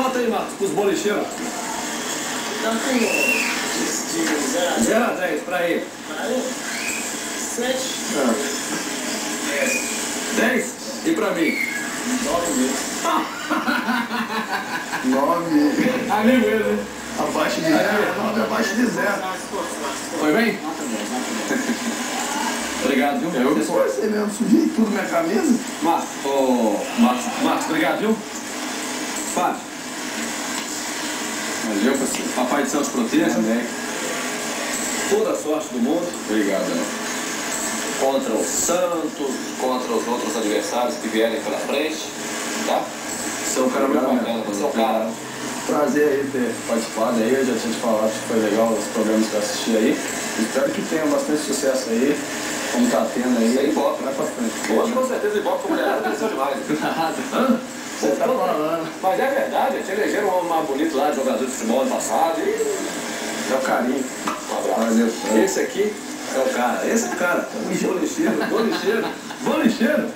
nota aí, Marcos, pros bolicheiros. Então tem de 0 a 10 pra ele. 7. 10? E pra mim? 9. Amigo ele, né? Abaixo de 0. 9 abaixo de 0. Foi bem? Obrigado, viu? Eu esforcei mesmo, sujei tudo minha camisa. Marcos, obrigado, viu? Fábio. Valeu, parceiro. Papai do céu te proteja. Amém. Toda a sorte do mundo. Obrigado, né? Contra o Santos, contra os outros adversários que vierem pela frente. Tá? Você é um cara muito bacana. Você é um cara. Prazer aí ter participado aí, eu já tinha te falado que foi legal os programas que eu assisti aí. Espero que tenha bastante sucesso aí, como tá tendo aí. Isso aí, Ibope. Vai pra frente. Hoje com certeza o Ibope como mulherada cresceu demais. Você tá falando. Mas é verdade, a gente elegeram um homem mais bonito lá, de jogador de futebol ano passado. E... É o carinho. Um abraço. Valeu. Esse aqui é o cara, esse é o cara. Bolicheiro, bolicheiro, bolicheiro.